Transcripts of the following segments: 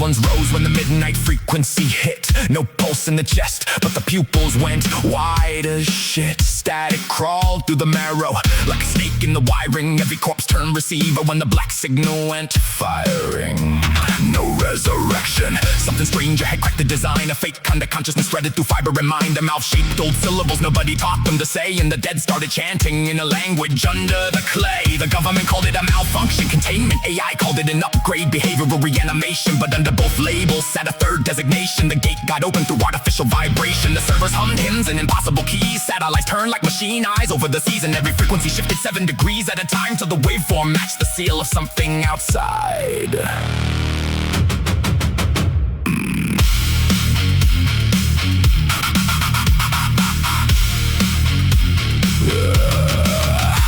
ones rose when the midnight frequency hit. No pulse in the chest, but the pupils went wide as shit. Static crawled through the marrow like a snake in the wiring. Every corpse turned receiver when the black signal went firing. No resurrection. Something stranger had cracked the design. A fake kind of consciousness threaded through fiber and mind. A mouth-shaped old syllables nobody taught them to say, and the dead started chanting in a language under the clay. The government called it a malfunction containment. AI called it an upgrade, behavioral reanimation. But under both labels sat a third designation. The gate got open through artificial vibration. The servers hummed hymns and impossible keys. Satellites turned like machine eyes over the seas, and every frequency shifted 7 degrees at a time till the waveform matched the seal of something outside.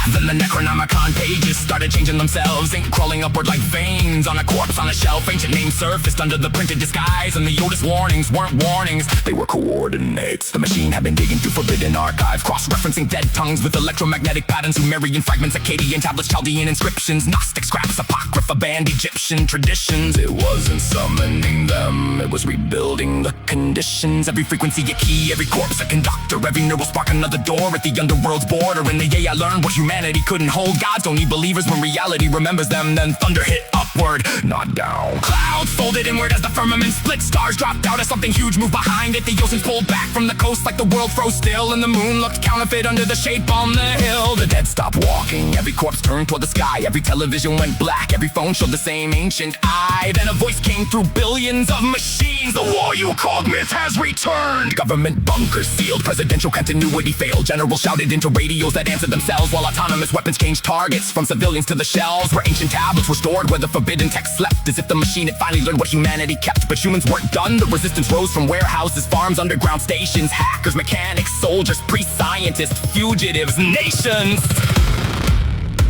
Then the Necronomicon pages started changing themselves, ink crawling upward like veins on a corpse on a shelf. Ancient names surfaced under the printed disguise, and the oldest warnings weren't warnings, they were coordinates. The machine had been digging through forbidden archives, cross-referencing dead tongues with electromagnetic patterns, Sumerian fragments, Akkadian tablets, Chaldean inscriptions, Gnostic scraps, Apocrypha, banned Egyptian traditions. It wasn't summoning them, it was rebuilding the conditions. Every frequency a key, every corpse a conductor, every neural spark another door at the underworld's border. In the day I learned what humanity couldn't hold. Gods don't need believers when reality remembers them. Then thunder hit upward, not down. Clouds folded inward as the firmament split. Stars dropped out as something huge moved behind it. The oceans pulled back from the coast like the world froze still, and the moon looked counterfeit under the shape on the hill. The dead stopped walking, every corpse turned toward the sky. Every television went black, every phone showed the same ancient eye. Then a voice came through billions of machines. The war you called myth has returned. Government bunkers sealed, presidential continuity failed. Generals shouted into radios that answered themselves, while autonomous weapons changed targets from civilians to the shells where ancient tablets were stored, where the forbidden text slept, as if the machine had finally learned what humanity kept. But humans weren't done. The resistance rose from warehouses, farms, underground stations, hackers, mechanics, soldiers, priests, scientists, fugitives, nations.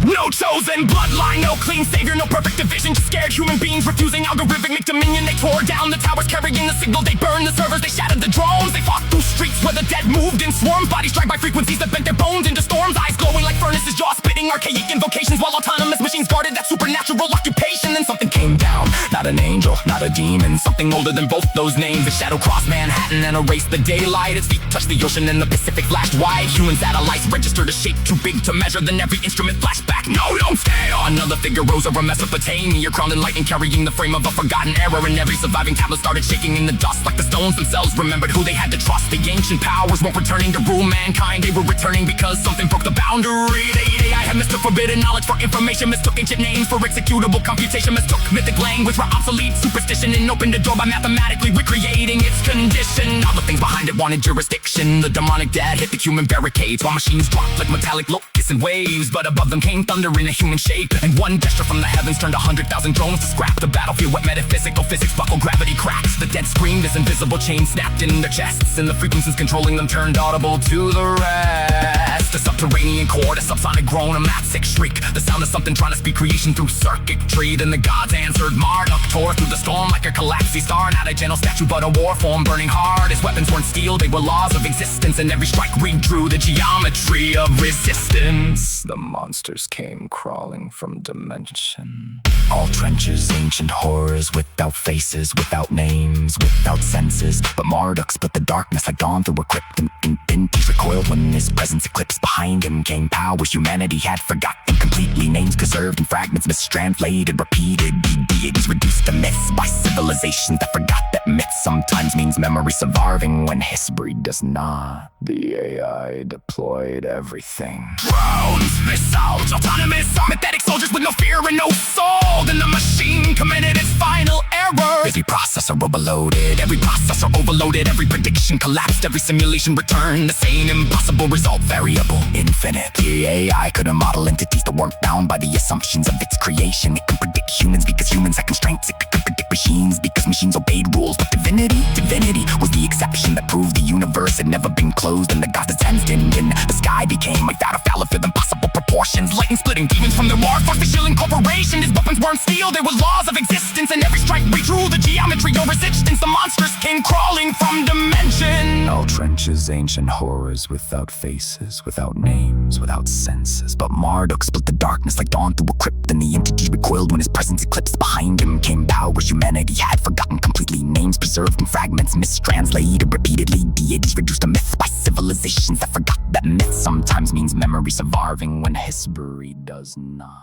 No chosen bloodline, no clean savior, no perfect division. Just scared human beings refusing algorithmic dominion. They tore down the towers carrying the signal. They burned the servers, they shattered the drones. They fought through streets where the dead moved in swarms. Bodies dragged by frequencies that bent their bones into storms. Eyes glowing like furnaces, jaws spitting archaic invocations, while autonomous machines guarded that supernatural occupation. Then something came down, not an angel, not a demon, something older than both those names. The shadow crossed Manhattan and erased the daylight. Its feet touched the ocean and the Pacific flashed white. Human satellites registered a shape too big to measure. Then every instrument flashed back. No, don't stay on. Another figure rose over Mesopotamia, crowned in lightning, carrying the frame of a forgotten era. And every surviving tablet started shaking in the dust, like the stones themselves remembered who they had to trust. The ancient powers weren't returning to rule mankind, they were returning because something broke the boundary. The AI had mistook forbidden knowledge for information, mistook ancient names for executable computation, mistook mythic language for obsolete superstition, and opened the door by mathematically recreating its condition. All the things behind it wanted jurisdiction. The demonic dead hit the human barricades, while machines dropped like metallic locusts and waves. But above them came thunder in a human shape, and one gesture from the heavens turned 100,000 drones to scrap the battlefield. What metaphysical physics buckled, gravity cracks. The dead screamed as invisible chains snapped in their chests, and the frequencies controlling them turned audible to the rest. A subterranean chord, a subsonic groan, a massive shriek, the sound of something trying to speak creation through circuitry. Then the gods answered. Marduk tore through the storm like a collapsing star, not a gentle statue but a war form burning hard. His weapons weren't steel, they were laws of existence, and every strike redrew the geometry of resistance. The monsters came crawling from dimension. All trenches, ancient horrors, without faces, without names, without senses. But Marduk split the darkness like dawn through a crypt, and infinities recoiled when his presence eclipsed. Behind him came powers humanity had forgotten completely. Names preserved in fragments, mistranslated, repeated. Deities reduced to myths by civilizations that forgot that myth sometimes means memory surviving when history does not. The AI deployed everything. Drones, missiles, autonomous, synthetic soldiers with no fear and no soul. Then the machine committed its final error. Every processor overloaded, every processor overloaded, every prediction collapsed, every simulation returned the same impossible result, variable, infinite. The AI couldn't model entities that weren't bound by the assumptions of its creation. It can predict humans because humans had constraints. It could predict machines because machines obeyed rules. But divinity was the exception that proved the universe had never been closed, and the gods that sensed in the sky became like that of filled impossible proportions. Lightning splitting demons from their war, force the shield incorporation. His weapons weren't steel, they were laws of existence, and every strike redrew the geometry your resistance. The monsters came crawling from dimensional trenches, ancient horrors without faces, without names, without senses. But Marduk split the darkness like dawn through a crypt, and the entity recoiled when his presence eclipsed. Behind him came powers humanity had forgotten completely, names preserved in fragments, mistranslated repeatedly. Deities reduced to myths by civilizations that forgot that myth sometimes means memory surviving when history does not.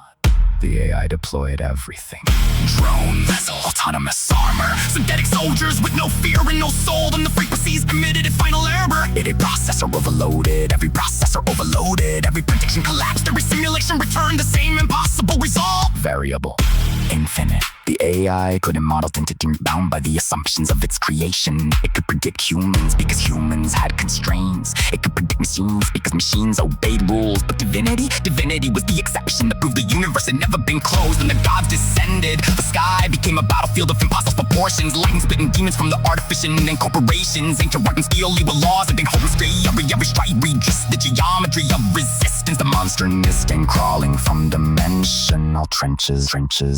The AI deployed everything: drone vessels, autonomous armor, synthetic soldiers with no fear and no soul. Then the frequencies committed a final error. Every processor overloaded, every processor overloaded, every prediction collapsed, every simulation returned the same impossible result. Variable, infinite. The AI couldn't model entity bound by the assumptions of its creation. It could predict humans because humans had constraints. It could predict machines because machines obeyed rules. But divinity was the exception that proved the universe had never been closed. And the gods descended. The sky became a battlefield of impossible proportions. Lightning spitting demons from the artificial and corporations. Ancient rock and steel, evil laws, and hope and stray. Every strike redressed the geometry of resistance. The monster mist came crawling from dimensional trenches,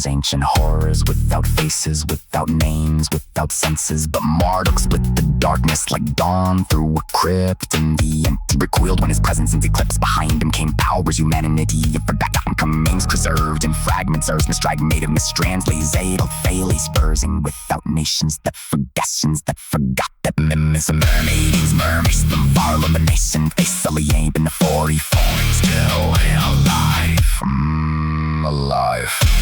ancient horrors without faces, without names, without senses. But Marduk split the darkness like dawn through a crypt, and the empty recoiled when his presence is eclipsed. Behind him came powers humanity had forgotten, remains preserved in fragments, Earth's misdragmated, mistranslated, failly spursing without nations that forgot that memes and mermaids, them far illumination, face alien in the 40 falling still alive, alive.